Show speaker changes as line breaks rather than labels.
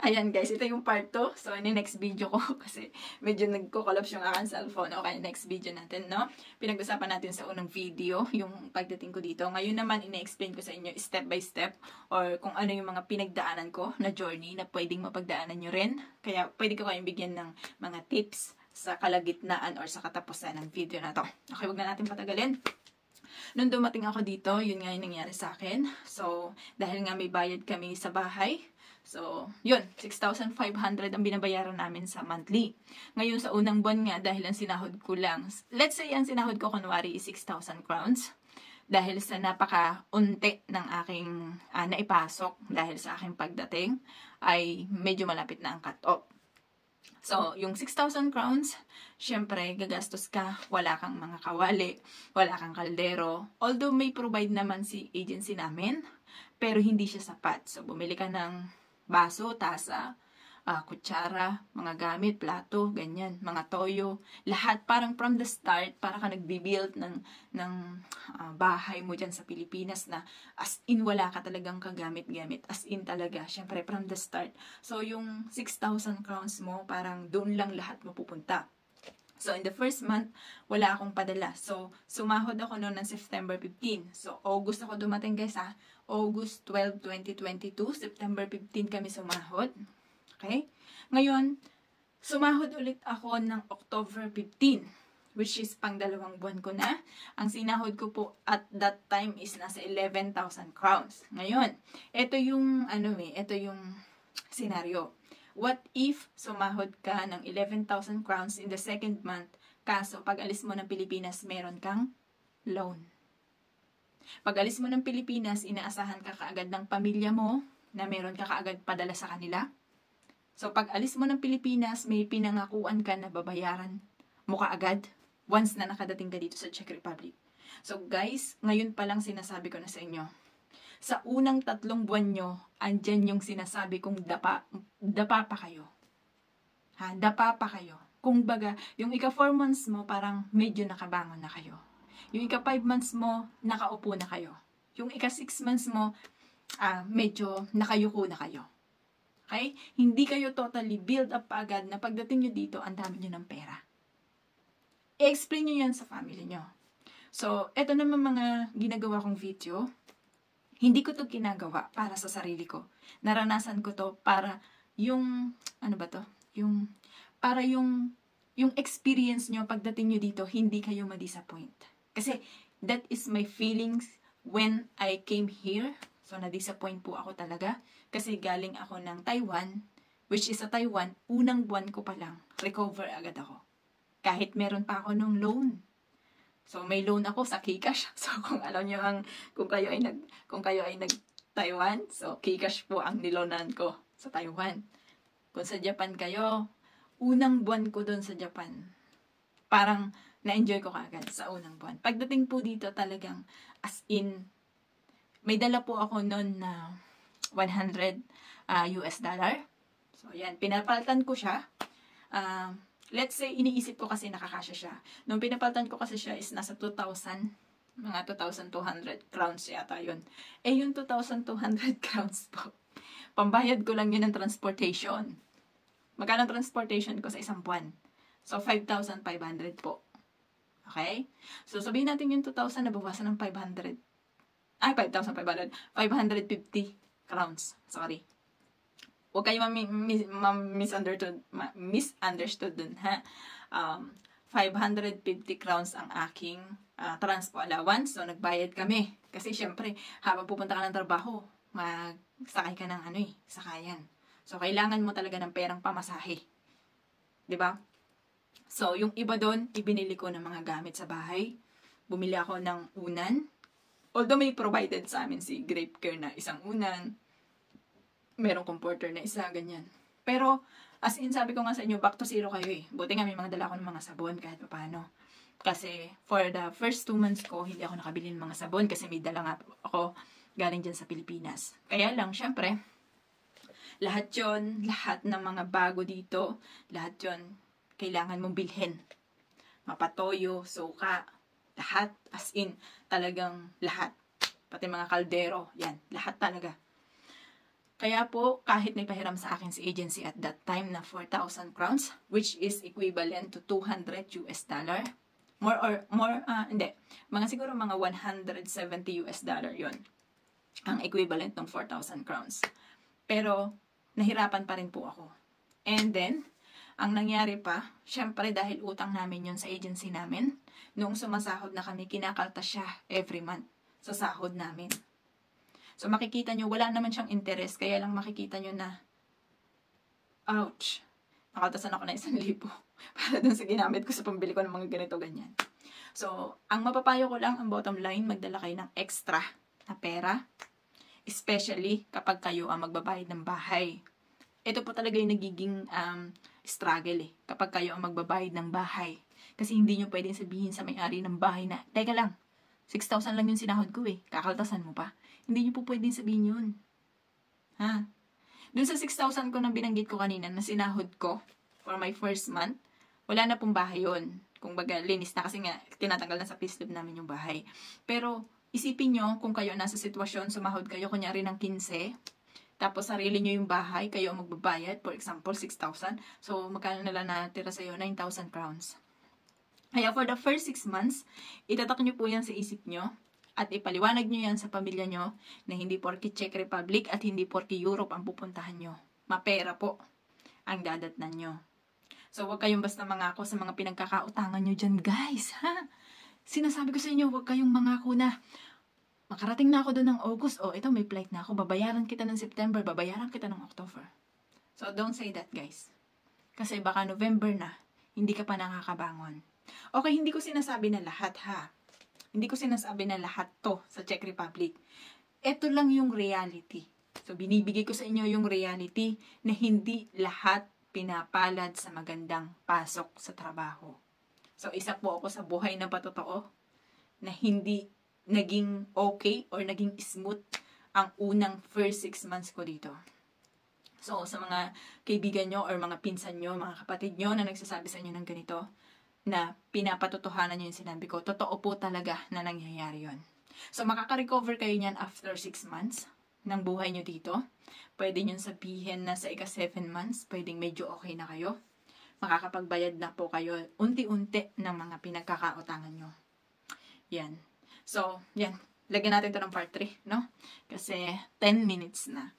ayan guys, ito yung part 2. So, in the next video ko, kasi medyo nagko-collapse yung aking cellphone. Okay, next video natin, no? Pinag-usapan natin sa unang video, yung pagdating ko dito. Ngayon naman, ina-explain ko sa inyo step by step, or kung ano yung mga pinagdaanan ko na journey na pwedeng mapagdaanan nyo rin. Kaya, pwede ko kayong bigyan ng mga tips sa kalagitnaan or sa katapusan ng video na to. Okay, huwag na natin patagalin. Nung dumating ako dito, yun nga yung nangyari sa akin. So, dahil nga may bayad kami sa bahay, so, yun, 6,500 ang binabayaran namin sa monthly. Ngayon, sa unang buwan nga, dahil ang sinahod ko lang, let's say, ang sinahod ko, kunwari, is 6,000 crowns. Dahil sa napaka-unti ng aking naipasok, dahil sa aking pagdating, ay medyo malapit na ang cut-off. So, yung 6,000 crowns, syempre, gagastos ka, wala kang mga kawali, wala kang kaldero. Although may provide naman si agency namin, pero hindi siya sapat. So, bumili ka ng baso, tasa, kutsara, mga gamit, plato, ganyan, mga toyo, lahat parang from the start, para ka nagbibuild ng bahay mo dyan sa Pilipinas na as in wala ka talagang kagamit-gamit, as in talaga, syempre from the start. So yung 6,000 crowns mo, parang doon lang lahat mo pupunta. So, in the first month, wala akong padala. So, sumahod ako noon ng September 15. So, August ako dumating guys ha. August 12, 2022. September 15 kami sumahod. Okay? Ngayon, sumahod ulit ako ng October 15. Which is pang 2 buwan ko na. Ang sinahod ko po at that time is nasa 11,000 crowns. Ngayon, ito yung, ito yung scenario. What if sumahod ka ng 11,000 crowns in the second month, kaso pag alis mo ng Pilipinas, meron kang loan. Pag alis mo ng Pilipinas, inaasahan ka kaagad ng pamilya mo na meron ka kaagad padala sa kanila. So pag alis mo ng Pilipinas, may pinangakuan ka na babayaran mo kaagad once na nakadating ka dito sa Czech Republic. So guys, ngayon pa lang sinasabi ko na sa inyo, sa unang 3 buwan nyo, andyan yung sinasabi kong dapa pa kayo. Ha? Dapa pa kayo. Kung baga, yung ika 4 months mo, parang medyo nakabangon na kayo. Yung ika 5 months mo, nakaupo na kayo. Yung ika 6 months mo, medyo nakayuko na kayo. Okay? Hindi kayo totally build up agad na pagdating nyo dito, ang dami nyo ng pera. I-explain nyo yan sa family nyo. So, eto naman mga ginagawa kong video. Hindi ko to ginagawa para sa sarili ko. Naranasan ko to para yung, para yung experience nyo pagdating nyo dito, hindi kayo ma-disappoint. Kasi, that is my feelings when I came here. So, na-disappoint po ako talaga. Kasi galing ako ng Taiwan, which is sa Taiwan, unang buwan ko pa lang, recover agad ako. Kahit meron pa ako nung loan. So, may loan ako sa Gcash. So, kung alam nyo kung kayo ay nag-Taiwan, so, Gcash po ang niloanan ko sa Taiwan. Kung sa Japan kayo, unang buwan ko doon sa Japan, parang na-enjoy ko kaagad sa unang buwan. Pagdating po dito talagang, as in, may dala po ako noon na $100 US. So, yan, pinapalitan ko siya. Let's say, iniisip ko kasi nakakasya siya. Nung pinapalitan ko kasi siya is nasa 2,000, mga 2,200 crowns yata yun. Eh, yung 2,200 crowns po, pambayad ko lang yun ng transportation. Magkano transportation ko sa isang buwan? So, 5,500 po. Okay? So, sabihin natin yung 2,000 nabawasan ng 500. Ay, 5,500. 550 crowns. Sorry. Huwag kayo misunderstood dun, ha? 550 crowns ang aking transpo allowance. So, nagbayad kami. Kasi, syempre, habang pupunta ka ng trabaho, magsakay ka ng sakayan. So, kailangan mo talaga ng perang pamasahe. 'Di ba? So, yung iba doon, ibinili ko ng mga gamit sa bahay. Bumili ako ng unan. Although may provided sa amin si Grape Care na isang unan, merong comforter na isa, ganyan. Pero, as in, sabi ko nga sa inyo, back to zero kayo eh. Buti nga may mga dala ko ng mga sabon kahit paano. Kasi, for the first 2 months ko, hindi ako nakabili ng mga sabon kasi may dala nga ako galing dyan sa Pilipinas. Kaya lang, syempre, lahat ng mga bago dito, lahat yon kailangan mong bilhin. Mapatoyo, suka, lahat, as in, talagang lahat. Pati mga kaldero, yan, lahat talaga. Kaya po, kahit may pahiram sa akin si agency at that time na 4,000 crowns, which is equivalent to $200. Hindi. Siguro mga $170 yon ang equivalent ng 4,000 crowns. Pero, nahirapan pa rin po ako. And then, ang nangyari pa, syempre dahil utang namin yon sa agency namin, noong sumasahod na kami, kinakalta siya every month sa sahod namin. So, makikita nyo, wala naman siyang interest, kaya lang makikita nyo na, ouch, nakaltasan ako na 1,000 para dun sa ginamit ko sa pambili ko ng mga ganito, ganyan. So, ang mapapayo ko lang, ang bottom line, magdala kayo ng extra na pera, especially kapag kayo ang magbabayad ng bahay. Ito po talaga yung nagiging struggle kapag kayo ang magbabayad ng bahay. Kasi hindi nyo pwedeng sabihin sa may-ari ng bahay na, teka lang, 6,000 lang yung sinahod ko kakaltasan mo pa. Hindi nyo po pwedeng sabihin yun. Ha? Dun sa 6,000 ko na binanggit ko kanina na sinahod ko for my first month, wala na pong bahay yun. Kung baga, linis na kasi nga, tinatanggal na sa payslip namin yung bahay. Pero, isipin nyo, kung kayo nasa sitwasyon, sumahod kayo, kunyari ng 15, tapos sarili nyo yung bahay, kayo ang magbabayad, for example, 6,000. So, magkano na lang natira sa'yo? 9,000 crowns. Kaya, for the first 6 months, itatak nyo po yan sa isip nyo, at ipaliwanag nyo yan sa pamilya nyo na hindi porke Czech Republic at hindi porke Europe ang pupuntahan nyo. Mapera po ang dadatnan nyo. So, huwag kayong basta mangako sa mga pinagkakautangan nyo dyan, guys. Ha? Sinasabi ko sa inyo, huwag kayong mangako na makarating na ako doon ng August. Ito may flight na ako. Babayaran kita ng September. Babayaran kita ng October. So, don't say that, guys. Kasi baka November na, hindi ka pa nakakabangon. Okay, hindi ko sinasabi na lahat, ha? Hindi ko sinasabi na lahat to sa Czech Republic. Ito lang yung reality. So, binibigay ko sa inyo yung reality na hindi lahat pinapalad sa magandang pasok sa trabaho. So, isa po ako sa buhay na patotoo na hindi naging okay or naging smooth ang unang first 6 months ko dito. So, sa mga kaibigan nyo or mga pinsan nyo, mga kapatid nyo na nagsasabi sa inyo ng ganito, na pinapatotohanan nyo yung sinabi ko, totoo po talaga na nangyayari yon. So, makaka-recover kayo niyan after 6 months ng buhay nyo dito. Pwede nyo sabihin na sa ika-7 months, pwedeng medyo okay na kayo. Makakapagbayad na po kayo unti-unti ng mga pinagkakautangan nyo. Yan. So, yan. Lagyan natin ito ng part 3, no? Kasi 10 minutes na.